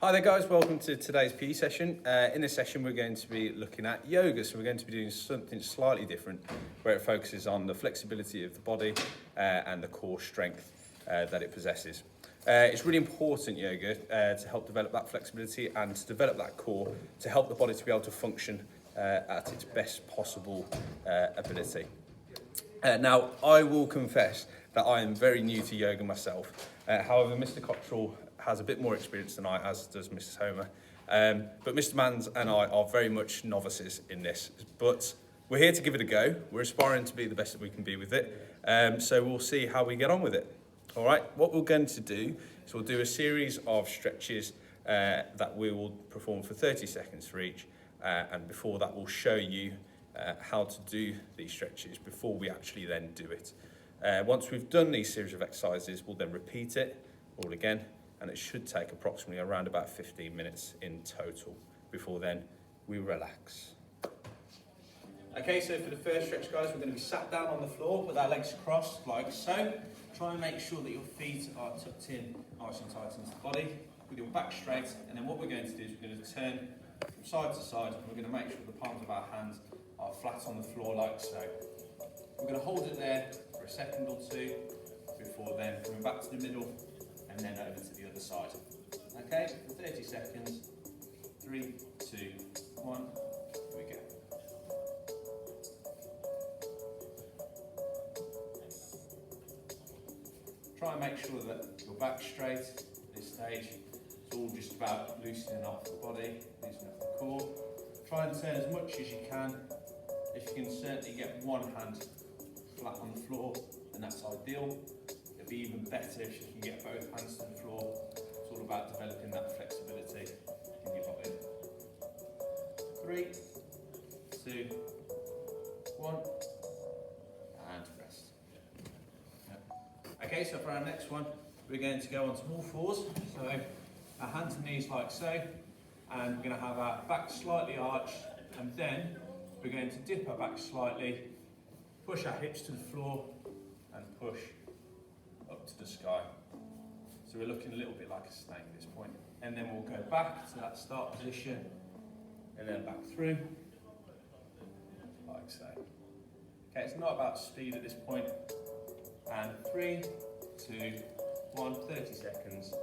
Hi there guys, welcome to today's PE session. In this session we're going to be looking at yoga, so we're going to be doing something slightly different where it focuses on the flexibility of the body and the core strength that it possesses. It's really important, yoga, to help develop that flexibility and to develop that core to help the body to be able to function at its best possible ability. Now, I will confess that I am very new to yoga myself. However, Mr. Cottrell has a bit more experience than I, as does Mrs. Homer. But Mr. Manns and I are very much novices in this. But we're here to give it a go. We're aspiring to be the best that we can be with it. So we'll see how we get on with it. All right, what we're going to do is we'll do a series of stretches that we will perform for 30 seconds for each. And before that, we'll show you how to do these stretches before we actually then do it. Once we've done these series of exercises, we'll then repeat it all again, and it should take approximately around about 15 minutes in total. Before then, we relax. Okay, so for the first stretch, guys, we're going to be sat down on the floor with our legs crossed like so. Try and make sure that your feet are tucked in nice and tight into the body, with your back straight, and then what we're going to do is we're going to turn from side to side, and we're going to make sure the palms of our hands are flat on the floor like so. We're going to hold it there for a second or two before then coming back to the middle and then over to the other side. Okay, for 30 seconds. 3, 2, 1, here we go. Try and make sure that your back's straight at this stage. It's all just about loosening off the body, loosening off the core. Try and turn as much as you can. If you can certainly get one hand flat on the floor, then that's ideal. It'll be even better if you can get both hands to the floor. It's all about developing that flexibility in your body. 3, 2, 1, and rest. Okay, so for our next one, we're going to go onto all fours. So our hands and knees like so, and we're going to have our back slightly arched, and then we're going to dip our back slightly, push our hips to the floor, and push up to the sky. So we're looking a little bit like a snake at this point. And then we'll go back to that start position, and then back through, like so. Okay, it's not about speed at this point. And 3, 2, 1, 30 seconds.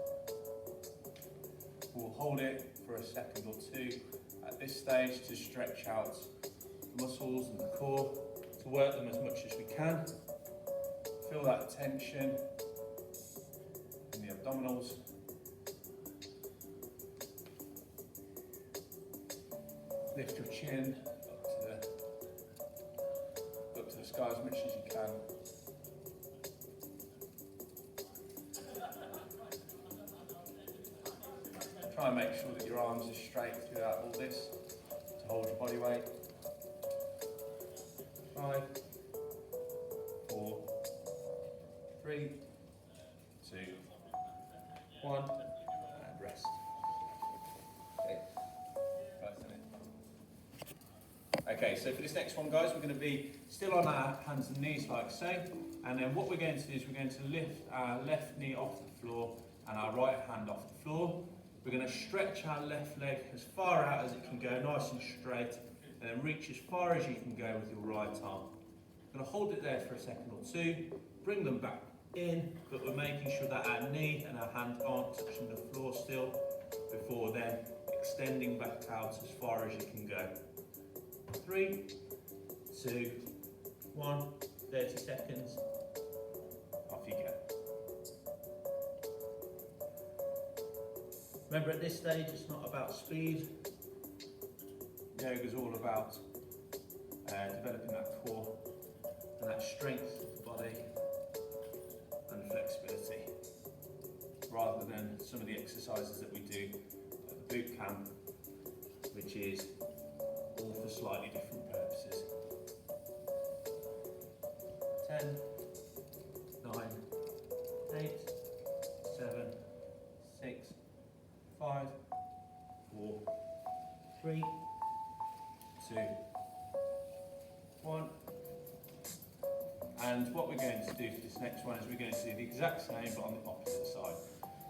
We'll hold it for a second or two at this stage to stretch out the muscles and the core, to work them as much as we can. Feel that tension in the abdominals. Lift your chin up to the sky as much as you can. Try and make sure that your arms are straight throughout all this to hold your body weight. 5, 4, 3, 2, 1, and rest. Okay, so for this next one, guys, we're going to be still on our hands and knees like so, and then what we're going to do is we're going to lift our left knee off the floor and our right hand off the floor. We're going to stretch our left leg as far out as it can go, nice and straight, and then reach as far as you can go with your right arm. We're going to hold it there for a second or two, bring them back in, but we're making sure that our knee and our hand aren't touching the floor still, before then extending back out as far as you can go. 3, 2, 1, 30 seconds, off you go. Remember, at this stage, it's not about speed. Yoga's all about developing that core and that strength of the body and flexibility, rather than some of the exercises that we do at the boot camp, which is all for slightly different purposes. 10, 9, 8, 7, 6, 5, 4, 3, 2, 1. And what we're going to do for this next one is we're going to do the exact same but on the opposite side.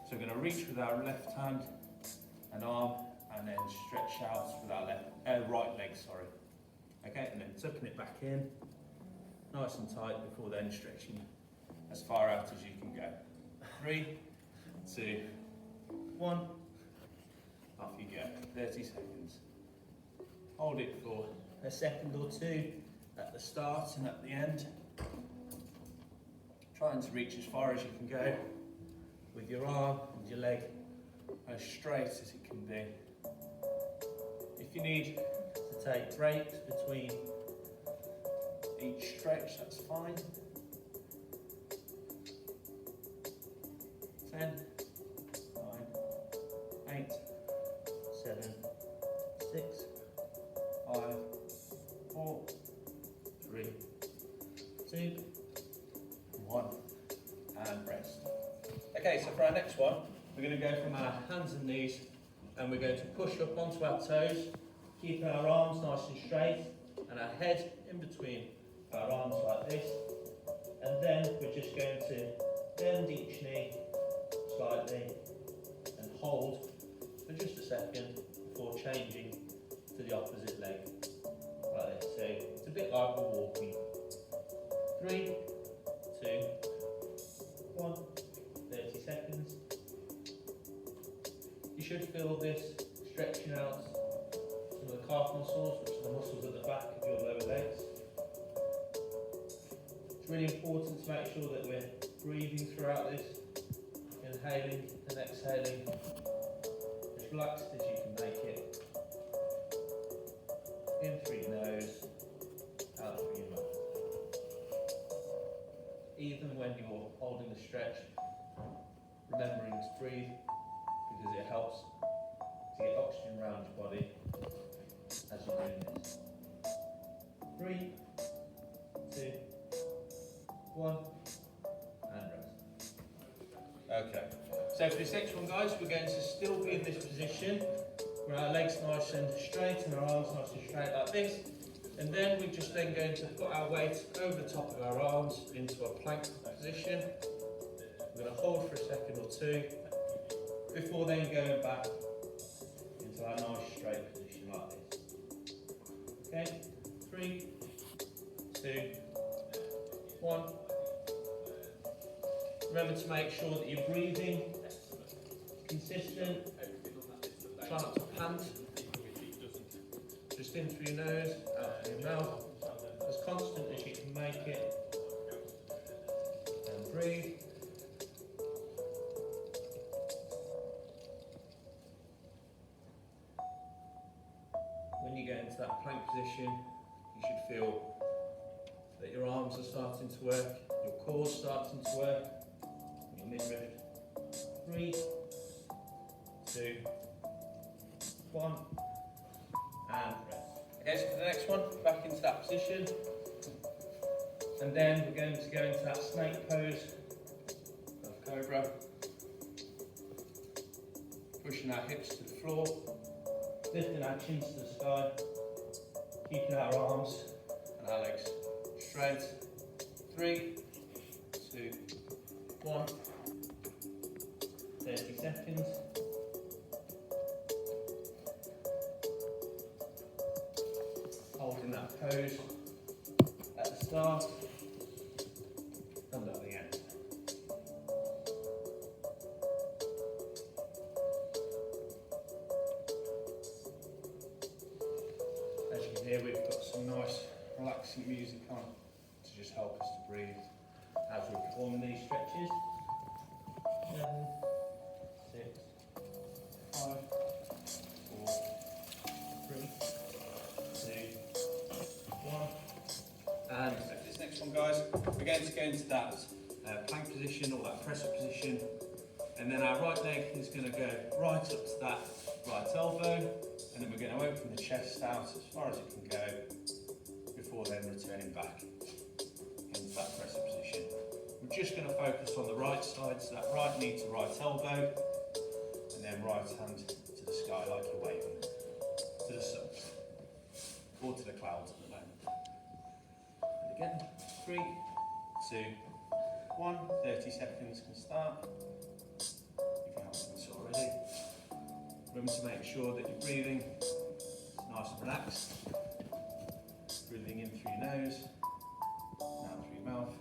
So we're going to reach with our left hand an arm, and then stretch out with our right leg, sorry. Okay, and then tucking it back in, nice and tight, before then stretching as far out as you can go. 3, 2, 1, off you go, 30 seconds. Hold it for a second or two at the start and at the end. Trying to reach as far as you can go with your arm and your leg as straight as it can be. If you need to take breaks between each stretch, that's fine. 10, 9, 8, 7, 6, 5, 4, 3, 2, 1, and rest. Okay, so for our next one, we're going to go from our hands and knees, and we're going to push up onto our toes, keeping our arms nice and straight, and our head in between our arms like this. And then we're just going to bend each knee slightly and hold for just a second before changing to the opposite leg, like this. So it's a bit like we're walking. 3, 2, 1, 30 seconds. You should feel this stretching out some of the calf muscles, which are the muscles at the back of your lower legs. It's really important to make sure that we're breathing throughout this, inhaling and exhaling as relaxed as you can make it. In through your nose, out through your mouth. Even when you're holding the stretch, remembering to breathe, because it helps to get oxygen around your body as you're doing this. 3, 2, 1, and rest. Okay, so for this next one, guys, we're going to still be in this position where our legs nice and straight and our arms nice and straight like this. And then we're just then going to put our weight over the top of our arms into a plank position. We're going to hold for a second or two before then going back into our nice straight position like this. Okay, 3, 2, 1. Remember to make sure that you're breathing consistent. Try not to pant. Just in through your nose, out through your mouth, as constant as you can make it. And breathe. When you get into that plank position, you should feel that your arms are starting to work, your core's starting to work, your midriff. 3, 2, 1, and rest. Okay, so for the next one, back into that position. And then we're going to go into that snake pose of cobra. Pushing our hips to the floor, lifting our chins to the sky, keeping our arms and our legs straight. 3, 2, 1. 30 seconds. Holding that pose at the start and at the end. As you can hear, we've got some nice relaxing music on to just help us to breathe as we're performing these stretches. 7, 6, 5, 4, 3, 2, 1. And so for this next one, guys, we're going to go into that plank position or that presser position, and then our right leg is going to go right up to that right elbow, and then we're going to open the chest out as far as it can go before then returning back into that presser position. We're just going to focus on the right side, so that right knee to right elbow, and then right hand to the sky like you're waving to the sun or to the clouds at the moment. And again, 3, 2, 1, 30 seconds can start, if you haven't done so already. Remember to make sure that you're breathing nice and relaxed. Breathing in through your nose, out through your mouth.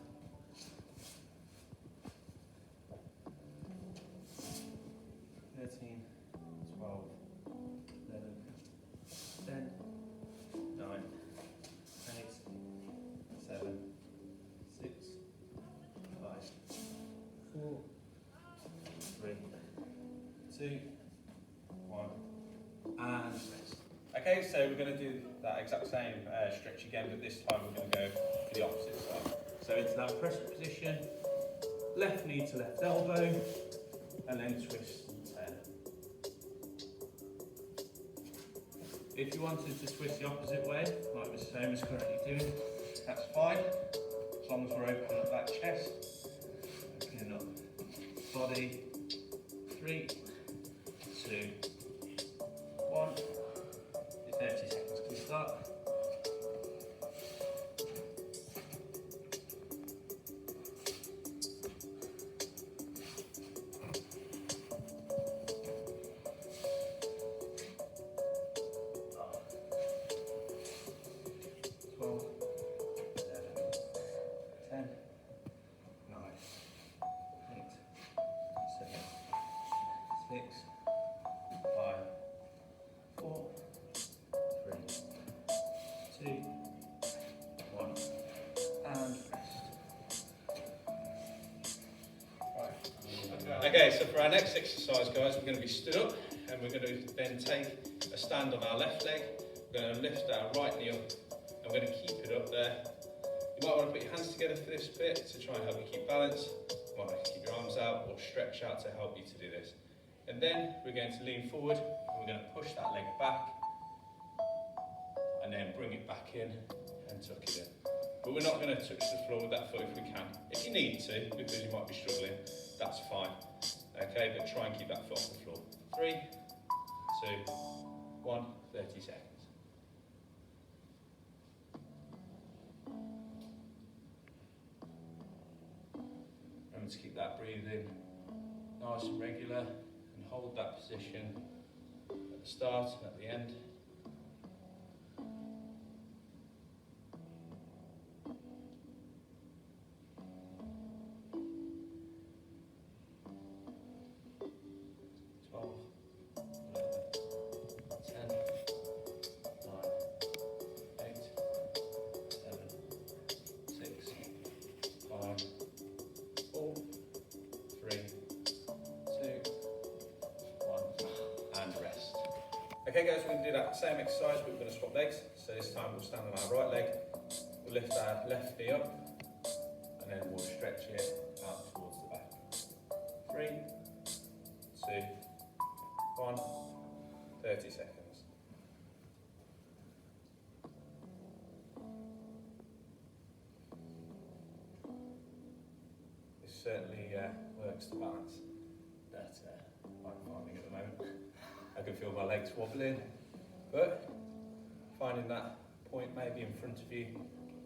And rest. Okay, so we're going to do that exact same stretch again, but this time we're going to go to the opposite side. So into that press position, left knee to left elbow, and then twist and turn. If you wanted to twist the opposite way, like Mr. Holmes is currently doing, that's fine, as long as we're opening up that chest, opening up body. 3, 2, 1. 30 seconds to start. Okay, so for our next exercise, guys, we're going to be stood up and we're going to then take a stand on our left leg. We're going to lift our right knee up and we're going to keep it up there. You might want to put your hands together for this bit to try and help you keep balance. You might want to keep your arms out or stretch out to help you to do this. And then we're going to lean forward and we're going to push that leg back and then bring it back in and tuck it in. But we're not going to touch the floor with that foot if we can. If you need to, because you might be struggling, that's fine. Okay, but try and keep that foot off the floor. 3, 2, 1, 30 seconds. Remember to keep that breathing nice and regular and hold that position at the start and at the end. Okay guys, we're going to do that same exercise, but we're going to swap legs. So this time we'll stand on our right leg, we'll lift our left knee up, and then we'll stretch it out towards the back. 3, 2, 1, 30 seconds. This certainly works the balance that I'm finding at the moment. I can feel my legs wobbling, but finding that point maybe in front of you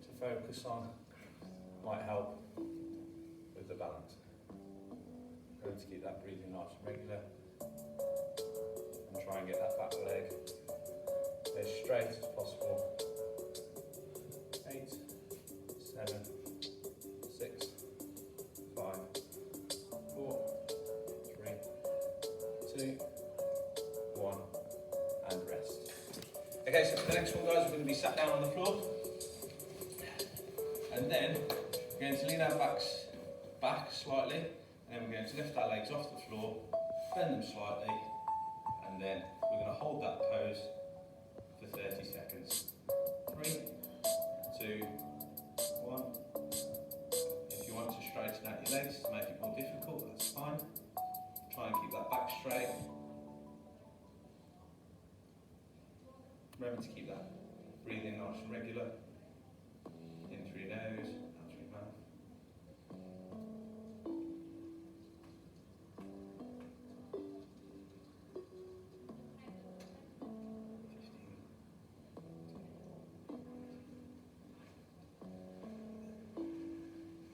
to focus on might help with the balance. Going to keep that breathing nice and regular and try and get that back leg as straight as possible. 8, 7, 6, 5, 4, 3, 2, 1, and rest. Okay, so for the next one, guys, we're going to be sat down on the floor, and then we're going to lean our backs back slightly, and then we're going to lift our legs off the floor, bend them slightly, and then we're going to hold that pose for 30 seconds. 3, 2, 1. If you want to straighten out your legs to make it more difficult, that's fine. Try and keep that back straight. Remember to keep that breathing nice and regular, in through your nose, out through your mouth.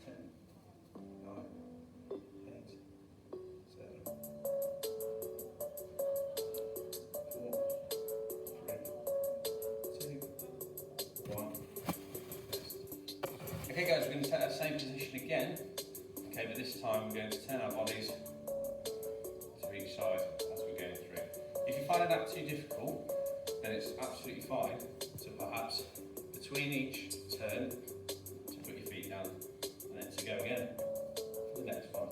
10, 9, 8, 7, 6, 5, 4, 3, 2, 1, we're going to take that same position again. Okay, but this time we're going to turn our bodies to each side as we're going through. If you find that too difficult, then it's absolutely fine to perhaps between each turn to put your feet down and then to go again for the next one,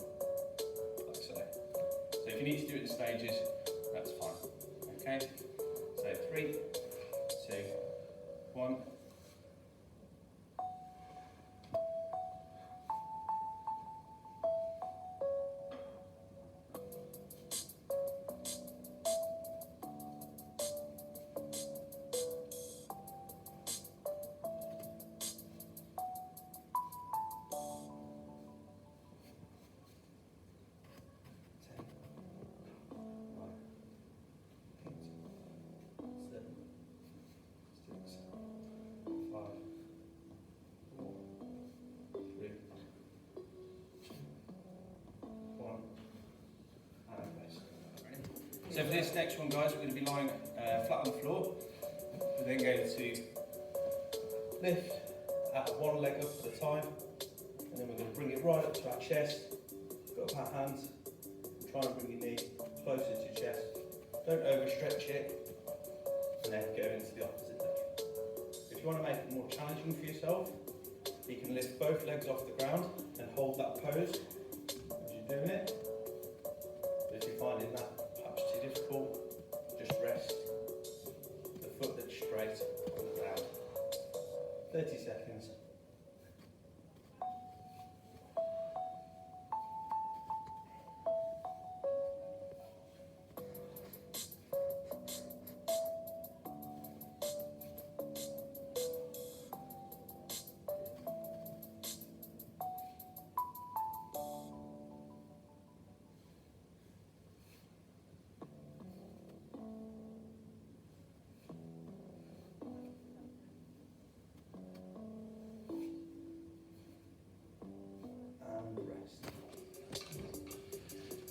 like so. So if you need to do it in stages, that's fine. Okay, so 3, 2, 1. So for this next one, guys, we're going to be lying flat on the floor. We're then going to lift one leg up at a time, and then we're going to bring it right up to our chest. Got up our hands, try and bring your knee closer to your chest. Don't overstretch it, and then go into the opposite leg. If you want to make it more challenging for yourself, you can lift both legs off the ground and hold that pose as you're doing it. But if you're finding that perhaps too difficult, just rest the foot that's straight on the ground. 30 seconds.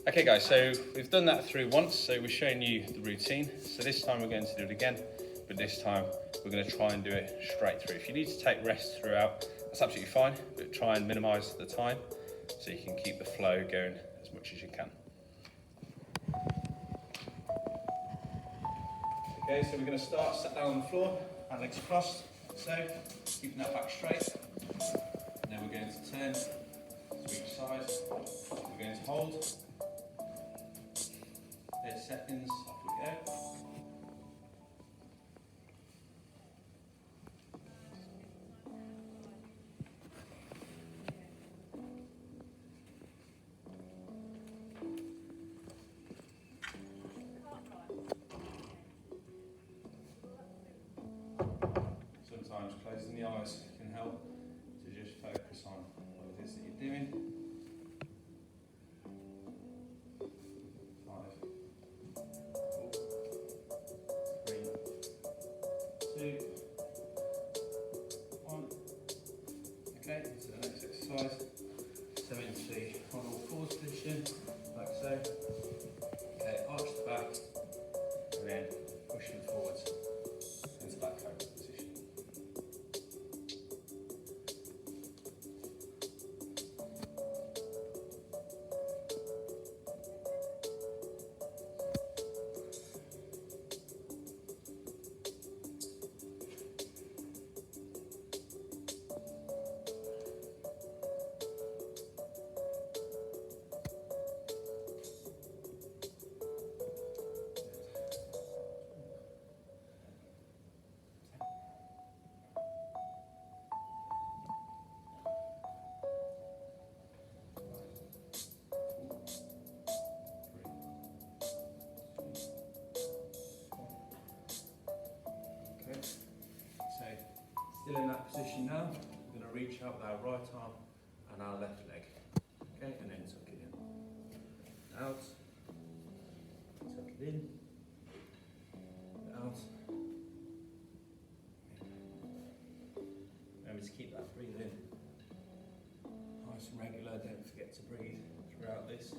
Okay guys, so we've done that through once, so we're showing you the routine. So this time we're going to do it again, but this time we're going to try and do it straight through. If you need to take rest throughout, that's absolutely fine, but try and minimise the time so you can keep the flow going as much as you can. Okay, so we're going to start sat down on the floor, our legs crossed, so keeping that back straight. And then we're going to turn to each side. We're going to hold. 30 seconds, off we go. Sometimes closing the eyes can help to just focus on what it is that you're doing. 5, 4, 3, 2, 1. Okay, so the next exercise. So into on all fours position, like so. Okay, arch the back, and then pushing forwards into that cobra position. Still in that position now, we're going to reach out with our right arm and our left leg. Okay, and then tuck it in. Out. Tuck it in. Out. Remember to keep that breathing nice and regular. Don't forget to breathe throughout this.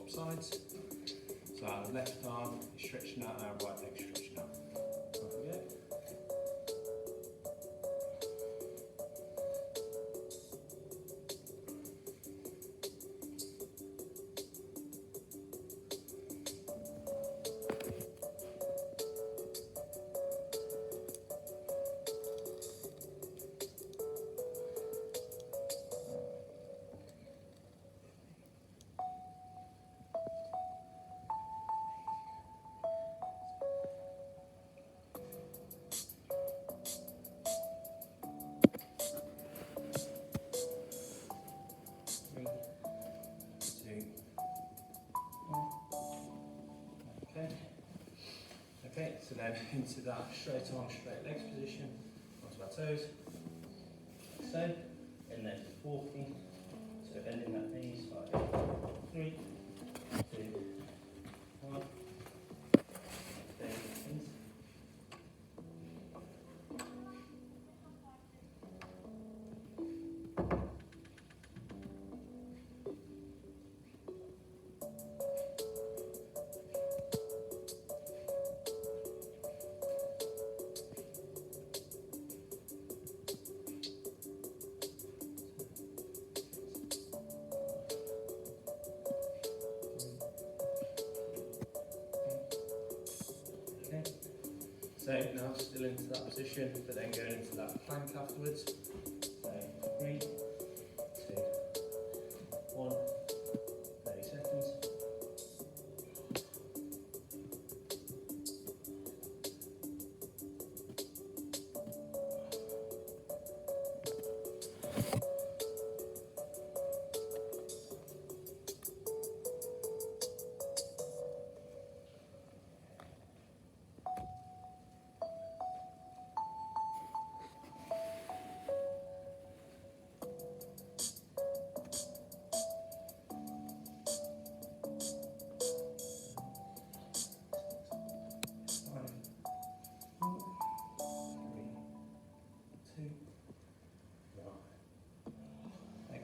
swap sides. So our left arm is stretching out and our right leg stretching out. Off we go. Okay, so then into that straight arm, straight legs position, onto our toes, like so, and then walking, so bending that knee slightly. 3, 2, 1, bend the knees. So now still into that position, but then going into that plank afterwards. So 3, 2, 1, 30 seconds.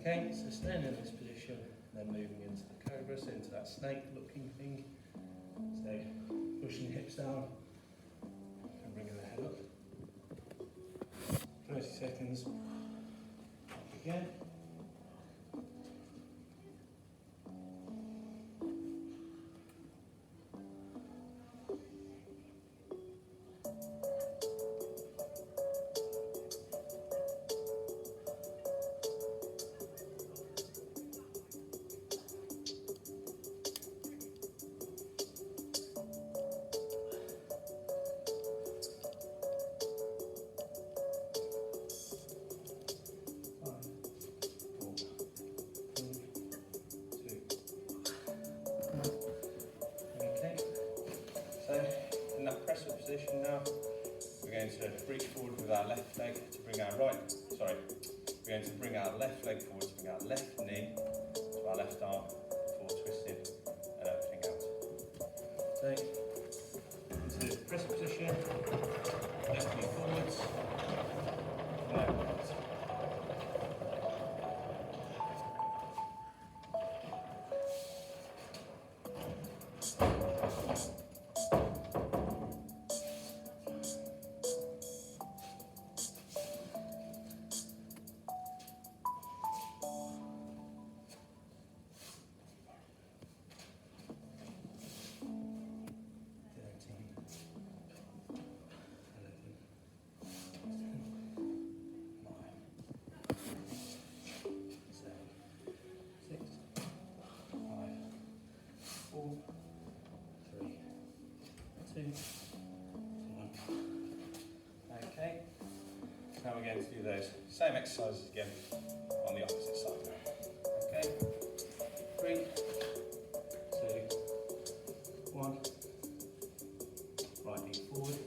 Okay, so staying in this position, then moving into the cobra, so into that snake looking thing. So pushing the hips down and bringing the head up. 30 seconds. Up again. In that press up position now, we're going to reach forward with our left leg to bring our we're going to bring our left leg forward to bring our left knee to our left arm before twisting and opening out. So, into press up position, left knee forwards, and outwards. Okay, now we're going to do those same exercises again on the opposite side now. Okay, 3, 2, 1, right knee forward.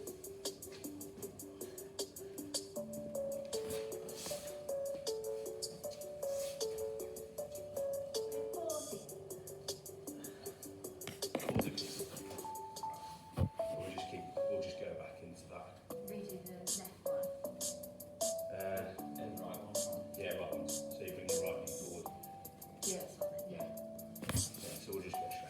We'll just go back into that. Redo the left one. And right one. Yeah, right one. So you bring the right knee forward. Yeah, that's fine. Yeah. So we'll just go straight.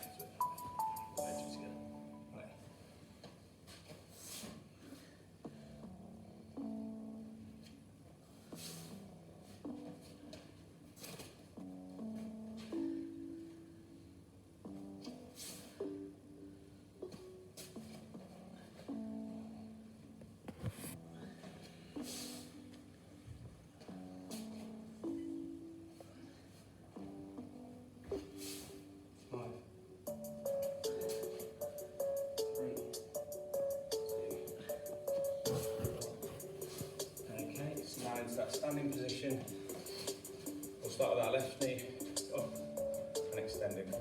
standing position. We'll start with our left knee up and extending.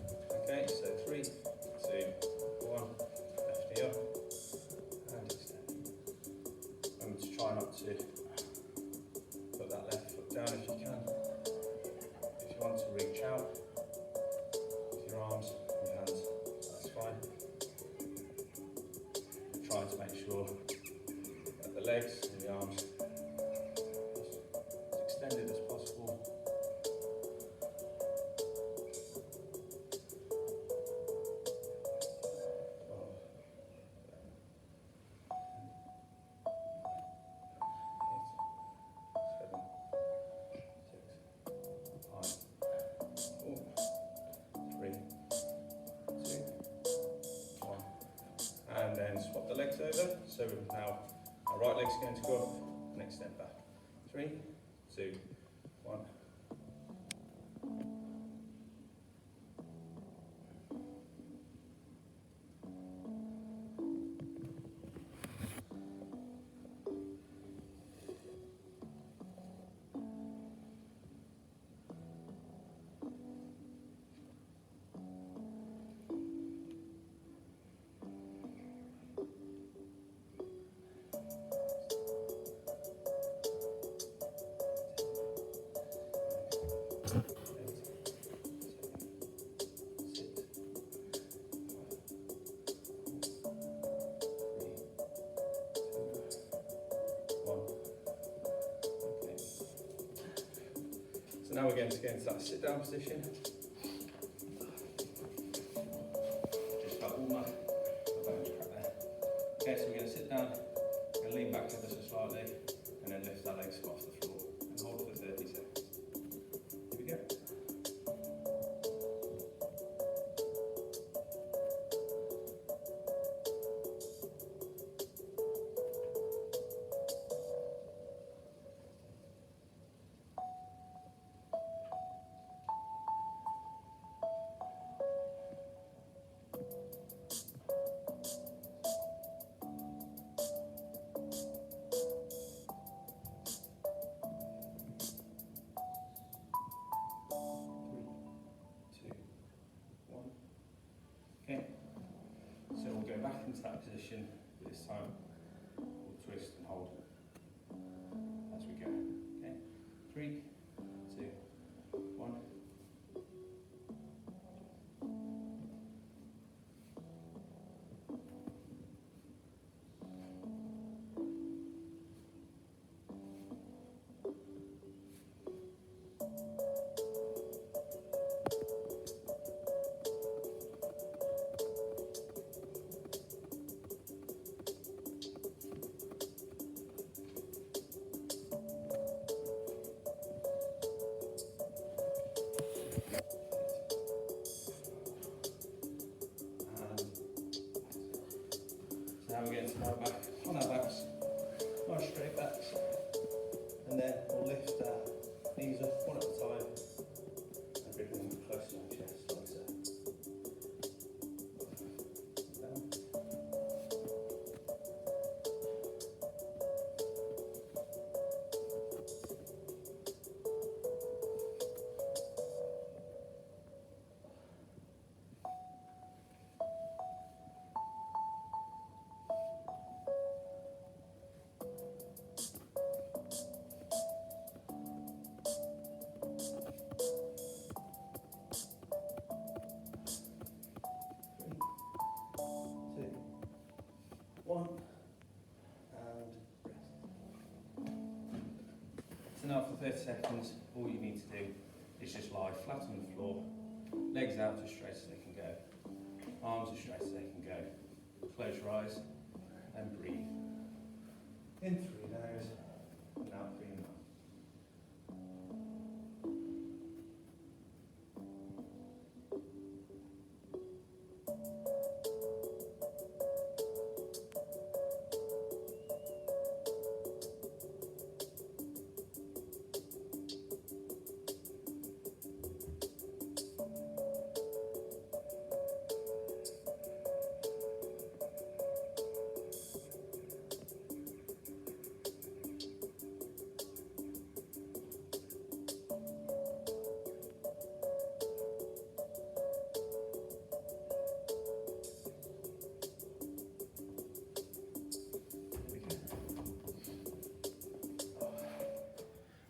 Okay, so 3, 2, 1, left knee up and extend. Remember to try not to put that left foot down if you can. If you want to reach out with your arms and your hands, that's fine. Try to make sure that the legs and the arms as extended as possible. And then swap the legs over. So now our right leg's going to go up and extend back. 3, 2, 1. Now we're going to go into that sit down position. Just got all my bones right there. Okay, so we're going to sit down, we're going to lean back ever so slightly, and then lift our legs off the floor and hold for 30 seconds. Here we go. Okay, so we'll go back into that position, but this time we'll twist and hold as we go. Okay, 3, 2, 1. Now we're going to lie back on our backs, nice straight backs, and then we'll lift our knees up one at a time and bring them close to our chest like so. Down. One, and rest. So now for 30 seconds, all you need to do is just lie flat on the floor, legs out as straight as they can go, arms as straight as they can go. Close your eyes and breathe. In through your nose and out through your mouth.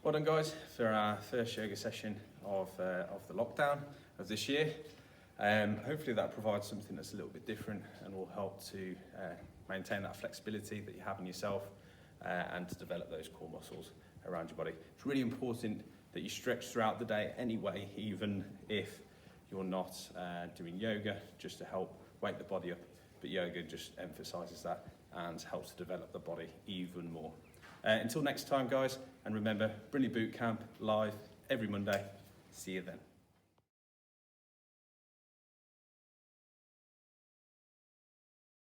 Well done, guys, for our first yoga session of the lockdown of this year. Hopefully that provides something that's a little bit different and will help to maintain that flexibility that you have in yourself and to develop those core muscles around your body. It's really important that you stretch throughout the day anyway, even if you're not doing yoga, just to help wake the body up. But yoga just emphasises that and helps to develop the body even more. Until next time, guys, and remember, Brindley Bootcamp live every Monday. See you then.